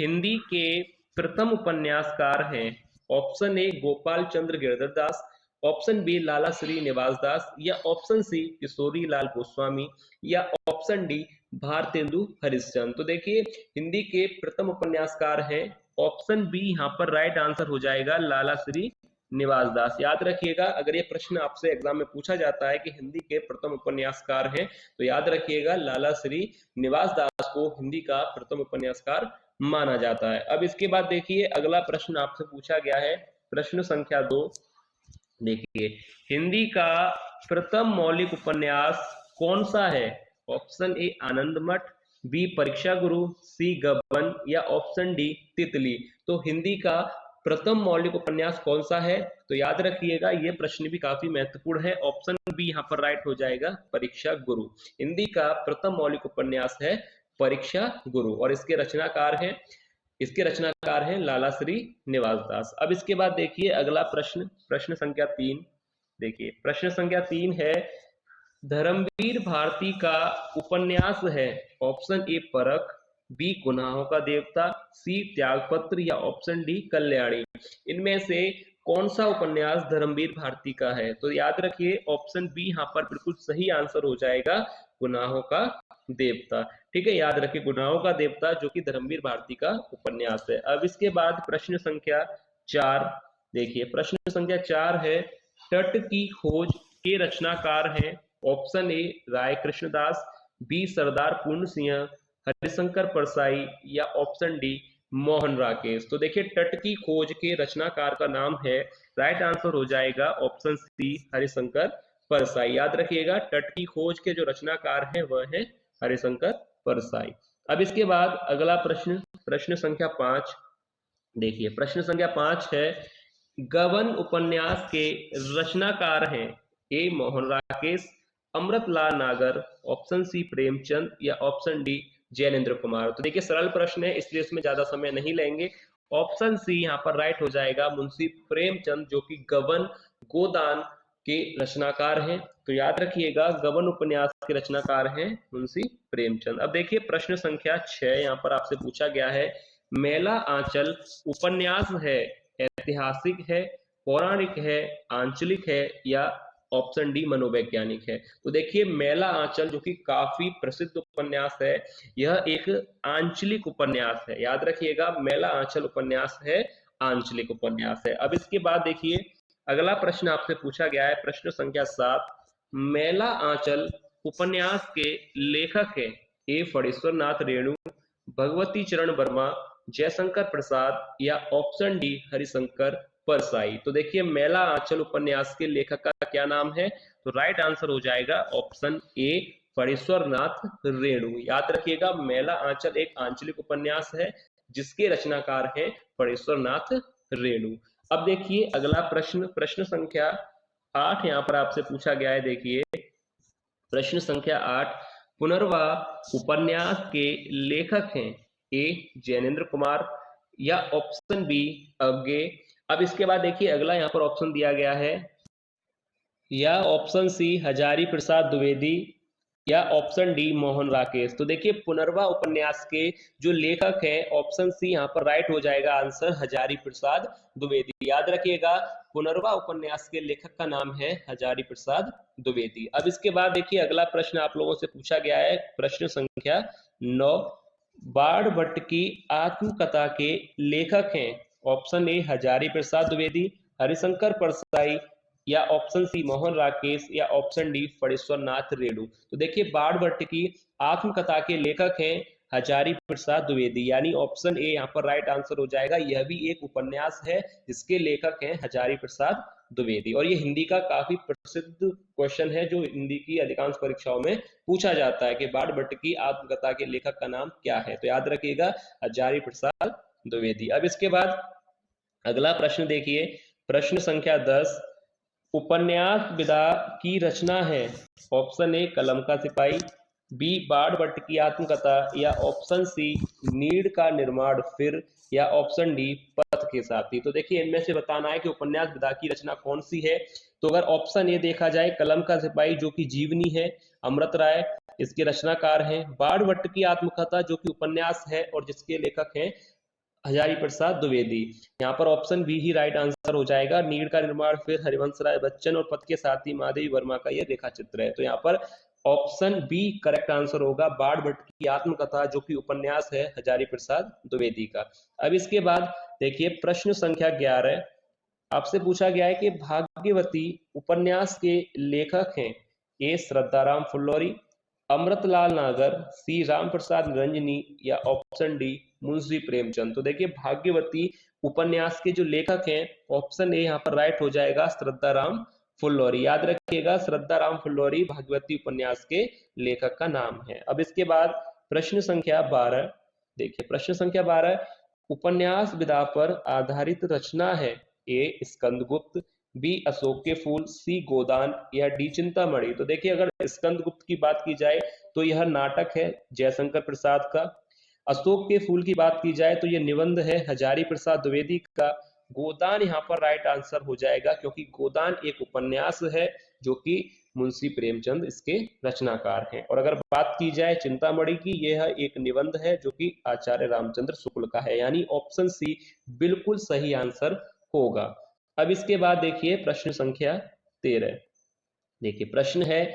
हिंदी के प्रथम उपन्यासकार हैं? Option A Gopal Chandra Girdhar Das, option B Lala Shrinivas Das, या ऑप्शन सी किशोरी लाल गोस्वामी, या ऑप्शन डी भारतेंदु हरिश्चंद्र। तो देखिए हिंदी के प्रथम उपन्यासकार हैं, ऑप्शन बी यहाँ पर राइट आंसर हो जाएगा लाला श्री निवास दास। याद रखिएगा, अगर ये प्रश्न आपसे एग्जाम में पूछा जाता है कि हिंदी के प्रथम उपन्यासकार हैं, तो याद रखिएगा लाला श्री निवास दास को हिंदी का प्रथम उपन्यासकार माना जाता है। अब इसके बाद देखिए अगला प्रश्न आपसे पूछा गया है, प्रश्न संख्या 2। देखिए हिंदी का प्रथम मौलिक उपन्यास कौन सा है? ऑप्शन ए आनंद मठ, बी परीक्षा गुरु, सी गबन, या ऑप्शन डी तितली। तो हिंदी का प्रथम मौलिक उपन्यास कौन सा है? तो याद रखिएगा ये प्रश्न भी काफी महत्वपूर्ण है। ऑप्शन बी यहाँ पर राइट हो जाएगा, परीक्षा गुरु। हिंदी का प्रथम मौलिक उपन्यास है परीक्षा गुरु, और इसके रचनाकार हैं लाला श्री निवास दास। अब इसके बाद देखिए अगला प्रश्न, प्रश्न संख्या 3। देखिए प्रश्न संख्या 3 है, धर्मवीर भारती का उपन्यास है? ऑप्शन ए परख, बी गुनाहों का देवता, सी त्यागपत्र, या ऑप्शन डी कल्याणी। इनमें से कौन सा उपन्यास धर्मवीर भारती का है? तो याद रखिए ऑप्शन बी यहाँ पर बिल्कुल सही आंसर हो जाएगा, गुनाहों का देवता। ठीक है, याद रखिए गुनाहों का देवता जो कि धर्मवीर भारती का उपन्यास है। अब इसके बाद प्रश्न संख्या 4। देखिए प्रश्न संख्या 4 है, तट की खोज के रचनाकार हैं? Option A Rai Krishnadas, B Sardar Puran Singh, Harishankar Parsai, या ऑप्शन डी मोहन राकेश। तो देखिए तट की खोज के रचनाकार का नाम है, राइट आंसर हो जाएगा ऑप्शन सी हरिशंकर परसाई। याद रखिएगा तट की खोज के जो रचनाकार हैं वह है हरिशंकर परसाई। अब इसके बाद अगला प्रश्न, प्रश्न संख्या 5। देखिए प्रश्न संख्या 5 है, गबन उपन्यास के रचनाकार हैं? ए मोहन राकेश, अमृतलाल नागर, ऑप्शन सी प्रेमचंद, या ऑप्शन डी जैनेन्द्र कुमार। तो देखिए सरल प्रश्न है इसलिए इसमें ज्यादा समय नहीं लेंगे। ऑप्शन सी यहाँ पर राइट हो जाएगा, मुंशी प्रेमचंद, जो कि गबन गोदान के रचनाकार हैं। तो याद रखिएगा गबन उपन्यास के रचनाकार हैं मुंशी प्रेमचंद। अब देखिए प्रश्न संख्या 6 यहाँ पर आपसे पूछा गया है, मेला आंचल उपन्यास है ऐतिहासिक है, पौराणिक है, आंचलिक है, या ऑप्शन डी मनोवैज्ञानिक है। तो देखिए मेला आंचल जो कि काफी प्रसिद्ध उपन्यास है, यह एक आंचलिक उपन्यास है। याद रखिएगा मेला आंचल उपन्यास है आंचलिक उपन्यास है। अब इसके बाद देखिए अगला प्रश्न आपसे पूछा गया है, प्रश्न संख्या 7। मेला आंचल उपन्यास के लेखक हैं? ए फणीश्वर नाथ रेणु, भगवती चरण वर्मा, जयशंकर प्रसाद, या ऑप्शन डी हरिशंकर परसाई। तो देखिए मेला आंचल उपन्यास के लेखक का क्या नाम है? तो राइट आंसर हो जाएगा ऑप्शन ए फणीश्वर नाथ रेणु। याद रखिएगा मेला आंचल एक आंचलिक उपन्यास है जिसके रचनाकार हैं फणीश्वर नाथ रेणु। अब देखिए अगला प्रश्न, प्रश्न संख्या 8 यहाँ पर आपसे पूछा गया है। देखिए प्रश्न संख्या 8, पुनर्वा उपन्यास के लेखक हैं? ए जैनेन्द्र कुमार, या ऑप्शन बी अज्ञे। अब इसके बाद देखिए अगला यहाँ पर ऑप्शन दिया गया है, या ऑप्शन सी हजारी प्रसाद द्विवेदी, या ऑप्शन डी मोहन राकेश। तो देखिए पुनर्वा उपन्यास के जो लेखक हैं ऑप्शन सी यहाँ पर राइट हो जाएगा आंसर, हजारी प्रसाद द्विवेदी। याद रखिएगा पुनर्वा उपन्यास के लेखक का नाम है हजारी प्रसाद द्विवेदी। अब इसके बाद देखिए अगला प्रश्न आप लोगों से पूछा गया है, प्रश्न संख्या 9। बाण भट्ट की आत्मकथा के लेखक हैं? ऑप्शन ए हजारी प्रसाद द्विवेदी, हरिशंकर परसाई, या ऑप्शन सी मोहन राकेश, या ऑप्शन डी फणीश्वर नाथ रेणु। तो देखिए बाण भट्ट की आत्मकथा के लेखक हैं हजारी प्रसाद द्विवेदी, यानी ऑप्शन ए यहाँ पर राइट आंसर हो जाएगा। यह भी एक उपन्यास है जिसके लेखक हैं हजारी प्रसाद द्विवेदी, और ये हिंदी का काफी प्रसिद्ध क्वेश्चन है जो हिंदी की अधिकांश परीक्षाओं में पूछा जाता है कि बाण भट्ट की आत्मकथा के लेखक का नाम क्या है। तो याद रखिएगा हजारी प्रसाद द्विवेदी। अब इसके बाद अगला प्रश्न देखिए, प्रश्न संख्या 10। उपन्यास विधा की रचना है? ऑप्शन ए कलम का सिपाही, बी बाण भट्ट की आत्मकथा, या ऑप्शन सी नीड़ का निर्माण फिर, या ऑप्शन डी पथ के साथी। तो देखिए इनमें से बताना है कि उपन्यास विधा की रचना कौन सी है। तो अगर ऑप्शन ए देखा जाए कलम का सिपाही जो कि जीवनी है, अमृत राय इसके रचनाकार हैं। बाण भट्ट की आत्मकथा जो कि उपन्यास है और जिसके लेखक हैं हजारी प्रसाद द्विवेदी। यहाँ पर ऑप्शन बी ही राइट आंसर हो जाएगा। नीड़ का निर्माण फिर हरिवंश राय बच्चन और पथ के साथी महादेवी वर्मा का यह रेखा चित्र है। तो यहाँ पर ऑप्शन बी करेक्ट आंसर होगा, बाण भट्ट की आत्मकथा, जो कि उपन्यास है हजारी प्रसाद द्विवेदी का। अब इसके बाद देखिए प्रश्न संख्या 11 आपसे पूछा गया है कि भाग्यवती उपन्यास के लेखक हैं ए श्रद्धाराम फुल्लौरी, अमृतलाल नागर, सी राम प्रसाद निरंजनी या ऑप्शन डी मुंशी प्रेमचंद। तो देखिए भाग्यवती उपन्यास के जो लेखक हैं ऑप्शन ए यहाँ पर राइट हो जाएगा, श्रद्धाराम फुल्लौरी। याद रखिएगा श्रद्धाराम फुल्लौरी भाग्यवती उपन्यास के लेखक का नाम है। अब इसके बाद प्रश्न संख्या 12 देखिए, प्रश्न संख्या 12 उपन्यास विधा पर आधारित रचना है ए स्कंदगुप्त, बी अशोक के फूल, सी गोदान या डी चिंतामणि। तो देखिए अगर स्कंदगुप्त की बात की जाए तो यह नाटक है जयशंकर प्रसाद का। अशोक के फूल की बात की जाए तो यह निबंध है हजारी प्रसाद द्विवेदी का। गोदान यहाँ पर राइट आंसर हो जाएगा, क्योंकि गोदान एक उपन्यास है जो कि मुंशी प्रेमचंद इसके रचनाकार हैं। और अगर बात की जाए चिंतामणि की, यह एक निबंध है जो कि आचार्य रामचंद्र शुक्ल का है, यानी ऑप्शन सी बिल्कुल सही आंसर होगा। अब इसके बाद देखिए प्रश्न संख्या 13 देखिए, प्रश्न है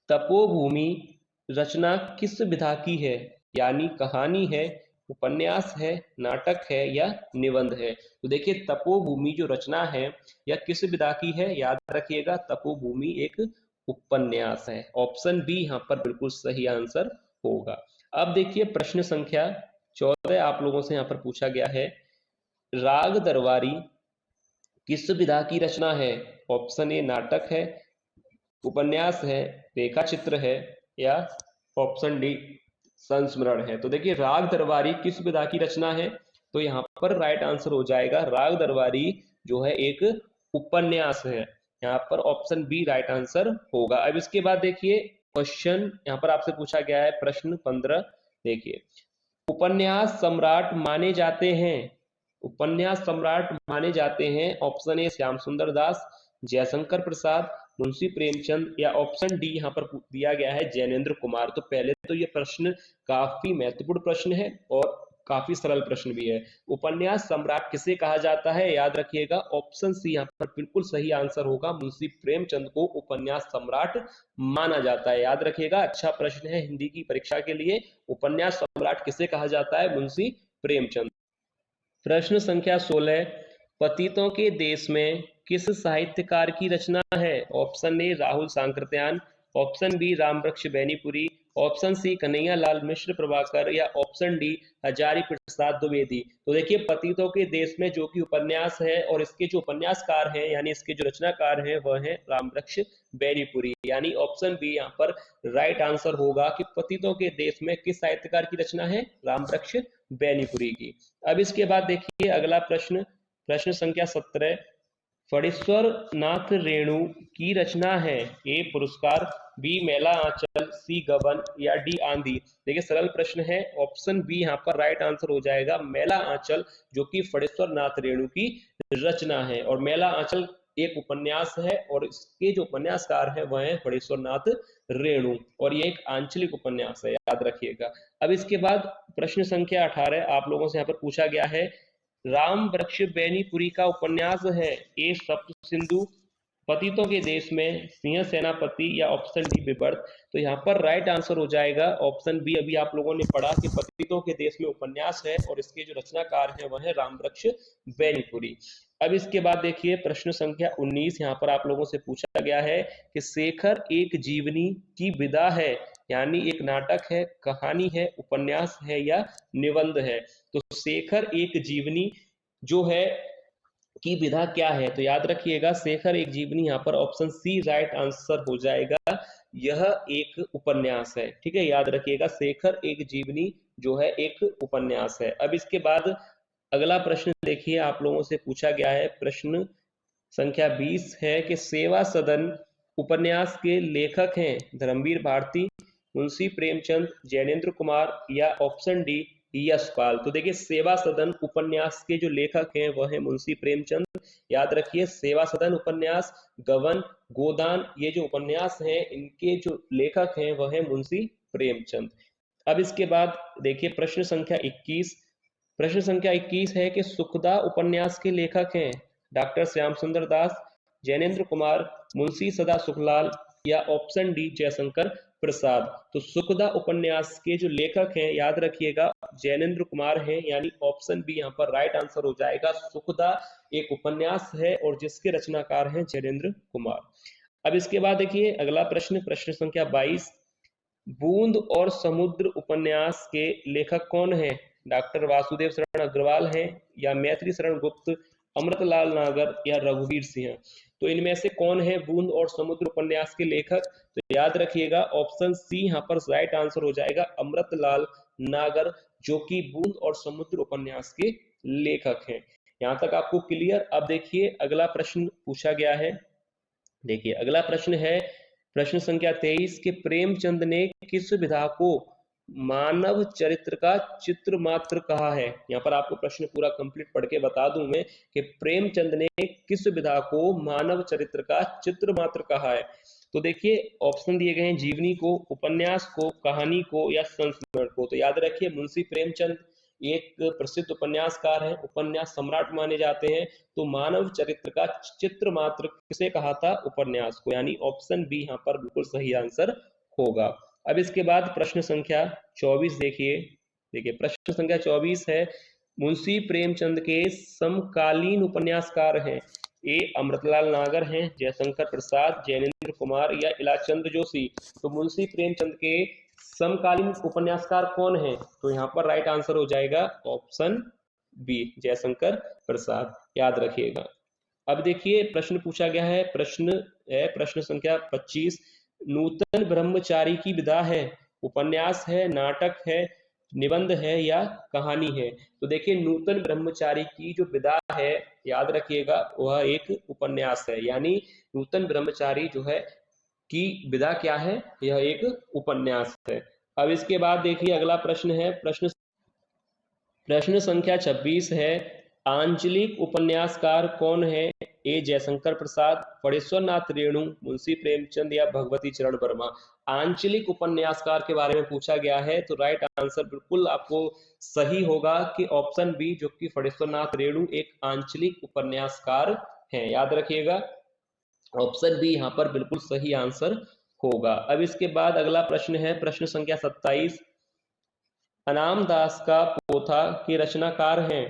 तपोभूमि रचना किस विधा की है, यानी कहानी है, उपन्यास है, नाटक है या निबंध है। तो देखिए तपोभूमि जो रचना है यह किस विधा की है, याद रखिएगा तपोभूमि एक उपन्यास है। ऑप्शन बी यहाँ पर बिल्कुल सही आंसर होगा। अब देखिए प्रश्न संख्या 14 आप लोगों से यहाँ पर पूछा गया है, राग दरबारी किस विधा की रचना है। ऑप्शन ए नाटक है, उपन्यास है, रेखा चित्र है या ऑप्शन डी संस्मरण है। तो देखिए राग दरबारी किस विधा की रचना है, तो यहाँ पर राइट आंसर हो जाएगा राग दरबारी जो है एक उपन्यास है। यहाँ पर ऑप्शन बी राइट आंसर होगा। अब इसके बाद देखिए क्वेश्चन यहाँ पर आपसे पूछा गया है प्रश्न 15 देखिए, उपन्यास सम्राट माने जाते हैं, उपन्यास सम्राट माने जाते हैं ऑप्शन ए श्याम सुंदर दास, जयशंकर प्रसाद, मुंशी प्रेमचंद या ऑप्शन डी यहाँ पर दिया गया है जैनेन्द्र कुमार। तो पहले तो ये प्रश्न काफी महत्वपूर्ण प्रश्न है और काफी सरल प्रश्न भी है। उपन्यास सम्राट किसे कहा जाता है, याद रखिएगा ऑप्शन सी यहाँ पर बिल्कुल सही आंसर होगा, मुंशी प्रेमचंद को उपन्यास सम्राट माना जाता है। याद रखिएगा अच्छा प्रश्न है हिंदी की परीक्षा के लिए, उपन्यास सम्राट किसे कहा जाता है, मुंशी प्रेमचंद। प्रश्न संख्या 16 पतितों के देश में किस साहित्यकार की रचना है। Option A Rahul Sankrityayan, option B Rambriksh Benipuri, option C Kanhaiyalal Mishra Prabhakar या ऑप्शन डी हजारी प्रसाद द्विवेदी। तो देखिए पतितों के देश में जो कि उपन्यास है और इसके जो उपन्यासकार हैं यानी इसके जो रचनाकार हैं वह है रामवृक्ष बैनीपुरी, यानी ऑप्शन बी यहाँ पर राइट आंसर होगा कि पतितों के देश में किस साहित्यकार की रचना है, रामवृक्ष बैनीपुरी की। अब इसके बाद देखिए अगला प्रश्न, प्रश्न संख्या 17 फणीश्वर नाथ रेणु की रचना है, ए पुरस्कार, बी मेला आंचल, सी गबन या डी आंधी। देखिए सरल प्रश्न है, ऑप्शन बी यहाँ पर राइट आंसर हो जाएगा मेला आंचल, जो कि फणीश्वर नाथ रेणु की रचना है। और मेला आंचल एक उपन्यास है और इसके जो उपन्यासकार है वह है फणीश्वर नाथ रेणु और ये एक आंचलिक उपन्यास है, याद रखिएगा। अब इसके बाद प्रश्न संख्या 18 आप लोगों से यहाँ पर पूछा गया है, राम वृक्ष बैनीपुरी का उपन्यास है, ए सप्त सिंधु, पतितों के देश में, सिंह सेनापति या ऑप्शन डी विवर्त। तो यहाँ पर राइट आंसर हो जाएगा ऑप्शन बी, अभी आप लोगों ने पढ़ा कि पतितों के देश में उपन्यास है और इसके जो रचनाकार है वह है रामवृक्ष बैनीपुरी। अब इसके बाद देखिए प्रश्न संख्या 19 यहाँ पर आप लोगों से पूछा गया है कि शेखर एक जीवनी की विधा है, यानी एक नाटक है, कहानी है, उपन्यास है या निबंध है। तो शेखर एक जीवनी जो है की विधा क्या है, तो याद रखिएगा शेखर एक जीवनी यहाँ पर ऑप्शन सी राइट आंसर हो जाएगा, यह एक उपन्यास है। ठीक है, याद रखिएगा शेखर एक जीवनी जो है एक उपन्यास है। अब इसके बाद अगला प्रश्न देखिए आप लोगों से पूछा गया है, प्रश्न संख्या 20 है कि सेवा सदन उपन्यास के लेखक हैं धर्मवीर भारती, मुंशी प्रेमचंद, जैनेन्द्र कुमार या ऑप्शन डी यशपाल। तो देखिए सेवा सदन उपन्यास के जो लेखक हैं वह है मुंशी प्रेमचंद। याद रखिए सेवा सदन उपन्यास, गबन, गोदान ये जो उपन्यास हैं इनके जो लेखक हैं वह है मुंशी प्रेमचंद। अब इसके बाद देखिए प्रश्न संख्या 21, प्रश्न संख्या 21 है कि सुखदा उपन्यास के लेखक हैं डॉक्टर श्याम सुंदर दास, जैनेन्द्र कुमार, मुंशी सदा सुखलाल या ऑप्शन डी जयशंकर प्रसाद। तो सुखदा उपन्यास के जो लेखक हैं याद रखिएगा जैनेन्द्र कुमार हैं, यानी ऑप्शन बी यहाँ पर राइट आंसर हो जाएगा। सुखदा एक उपन्यास है और जिसके रचनाकार हैं जैनेन्द्र कुमार। अब इसके बाद देखिए अगला प्रश्न, प्रश्न संख्या 22, बूंद और समुद्र उपन्यास के लेखक कौन हैं? डॉक्टर वासुदेव शरण अग्रवाल हैं या मैथिली शरण गुप्त, अमृतलाल नागर या रघुवीर सिंह। तो इनमें से कौन है बूंद और समुद्र उपन्यास के लेखक? तो याद रखिएगा ऑप्शन सी यहाँ पर राइट आंसर हो जाएगा, अमृतलाल नागर, जो कि बूंद और समुद्र उपन्यास के लेखक हैं। यहाँ तक आपको क्लियर। अब देखिए अगला प्रश्न पूछा गया है, देखिए अगला प्रश्न है प्रश्न संख्या 23 के प्रेमचंद ने किस विधा को मानव चरित्र का चित्र मात्र कहा है? यहाँ पर आपको प्रश्न पूरा कंप्लीट पढ़ के बता दूं मैं कि प्रेमचंद ने किस विधा को मानव चरित्र का चित्र मात्र कहा है। तो देखिए ऑप्शन दिए गए हैं, जीवनी को, उपन्यास को, कहानी को या संस्मरण को। तो याद रखिए मुंशी प्रेमचंद एक प्रसिद्ध उपन्यासकार है, उपन्यास सम्राट माने जाते हैं। तो मानव चरित्र का चित्र मात्र किसे कहा था? उपन्यास को, यानी ऑप्शन बी यहाँ पर बिल्कुल सही आंसर होगा। अब इसके बाद प्रश्न संख्या 24 देखिए प्रश्न संख्या 24 है, मुंशी प्रेमचंद के समकालीन उपन्यासकार हैं? ए अमृतलाल नागर हैं, जयशंकर प्रसाद, जैनेन्द्र कुमार या इलाचंद्र जोशी। तो मुंशी प्रेमचंद के समकालीन उपन्यासकार कौन है? तो यहाँ पर राइट आंसर हो जाएगा ऑप्शन बी जयशंकर प्रसाद, याद रखिएगा। अब देखिए प्रश्न पूछा गया है, प्रश्न संख्या 25, नूतन ब्रह्मचारी की विधा है? उपन्यास है, नाटक है, निबंध है या कहानी है? तो देखिए नूतन ब्रह्मचारी की जो विधा है याद रखिएगा वह एक उपन्यास है, यानी नूतन ब्रह्मचारी जो है की विधा क्या है? यह एक उपन्यास है। अब इसके बाद देखिए अगला प्रश्न है, प्रश्न संख्या 26 है, आंचलिक उपन्यासकार कौन है? ए जयशंकर प्रसाद, फणेश्वर नाथ रेणु, मुंशी प्रेमचंद या भगवती चरण वर्मा। आंचलिक उपन्यासकार के बारे में पूछा गया है, तो राइट आंसर बिल्कुल आपको सही होगा कि ऑप्शन बी, जो कि फणेश्वर नाथ रेणु एक आंचलिक उपन्यासकार हैं। याद रखिएगा ऑप्शन बी यहाँ पर बिल्कुल सही आंसर होगा। अब इसके बाद अगला प्रश्न है, प्रश्न संख्या 27, अनाम दास का पोथा के रचनाकार हैं?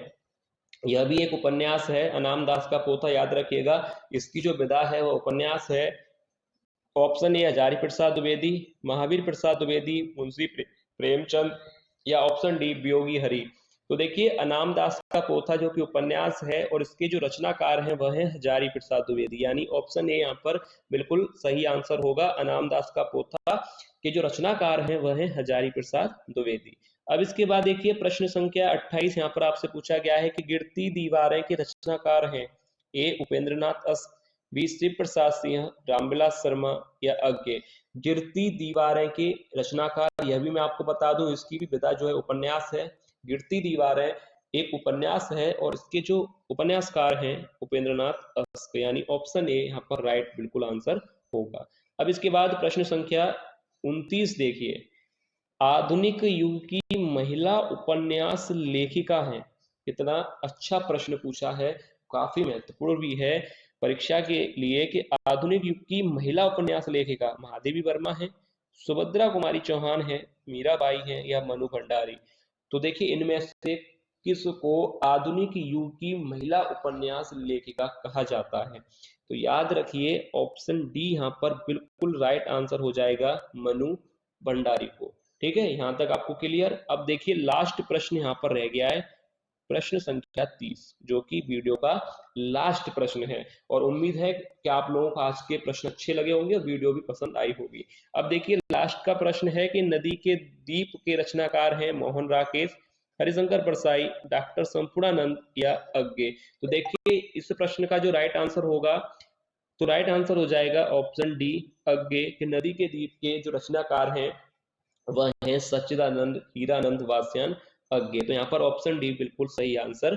यह भी एक उपन्यास है, अनाम दास का पोथा, याद रखिएगा इसकी जो विधा है वह उपन्यास है। ऑप्शन ए हजारी प्रसाद द्विवेदी, महावीर प्रसाद द्विवेदी, मुंशी प्रेमचंद या ऑप्शन डी वियोगी हरि। तो देखिए अनाम दास का पोथा जो कि उपन्यास है और इसके जो रचनाकार हैं वह है हजारी प्रसाद द्विवेदी, यानी ऑप्शन ए यहाँ पर बिल्कुल सही आंसर होगा। अनाम दास का पोथा के जो रचनाकार हैं वह है हजारी प्रसाद द्विवेदी। अब इसके बाद देखिए प्रश्न संख्या 28 यहाँ पर आपसे पूछा गया है कि गिरती दीवारें के रचनाकार हैं? ए उपेंद्रनाथ अस्त, बी शिव प्रसाद सिंह, रामविलास शर्मा या अज्ञे। गिरती दीवारें के रचनाकार, यह भी मैं आपको बता दूं इसकी भी विधा जो है उपन्यास है। गिरती दीवारें एक उपन्यास है और इसके जो उपन्यासकार हैं उपेंद्रनाथ अस्त, यानी ऑप्शन ए यहाँ पर राइट बिल्कुल आंसर होगा। अब इसके बाद प्रश्न संख्या 29 देखिए, आधुनिक युग की महिला उपन्यास लेखिका है? कितना अच्छा प्रश्न पूछा है, काफी महत्वपूर्ण भी है परीक्षा के लिए कि आधुनिक युग की महिला उपन्यास लेखिका महादेवी वर्मा है, सुभद्रा कुमारी चौहान है, मीराबाई है या मनु भंडारी। तो देखिए इनमें से किसको आधुनिक युग की महिला उपन्यास लेखिका कहा जाता है? तो याद रखिए ऑप्शन डी यहाँ पर बिल्कुल राइट आंसर हो जाएगा, मनु भंडारी को। ठीक है, यहां तक आपको क्लियर। अब देखिए लास्ट प्रश्न यहां पर रह गया है, प्रश्न संख्या 30, जो कि वीडियो का लास्ट प्रश्न है और उम्मीद है कि आप लोगों को आज के प्रश्न अच्छे लगे होंगे और वीडियो भी पसंद आई होगी। अब देखिए लास्ट का प्रश्न है कि नदी के दीप के रचनाकार हैं मोहन राकेश, हरिशंकर परसाई, डॉक्टर संपूर्णानंद या अज्ञे। तो देखिए इस प्रश्न का जो राइट आंसर होगा, तो राइट आंसर हो जाएगा ऑप्शन डी अज्ञे, कि नदी के दीप के जो रचनाकार हैं वह है सच्चिदानंद हीरानंद वास्यायन अज्ञे। तो यहाँ पर ऑप्शन डी बिल्कुल सही आंसर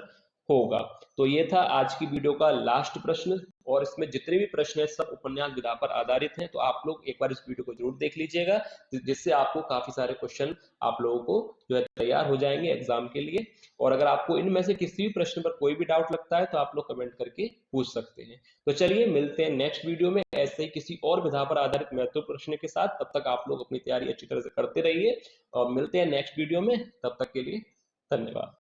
होगा। तो ये था आज की वीडियो का लास्ट प्रश्न। और इसमें जितने भी प्रश्न है सब उपन्यास विधा पर आधारित हैं। तो आप लोग एक बार इस वीडियो को जरूर देख लीजिएगा, जिससे आपको काफी सारे क्वेश्चन आप लोगों को जो है तैयार हो जाएंगे एग्जाम के लिए। और अगर आपको इनमें से किसी भी प्रश्न पर कोई भी डाउट लगता है तो आप लोग कमेंट करके पूछ सकते हैं। तो चलिए मिलते हैं नेक्स्ट वीडियो में ऐसे ही किसी और विधा पर आधारित महत्वपूर्ण प्रश्न के साथ। तब तक आप लोग अपनी तैयारी अच्छी तरह से करते रहिए और मिलते हैं नेक्स्ट वीडियो में। तब तक के लिए धन्यवाद।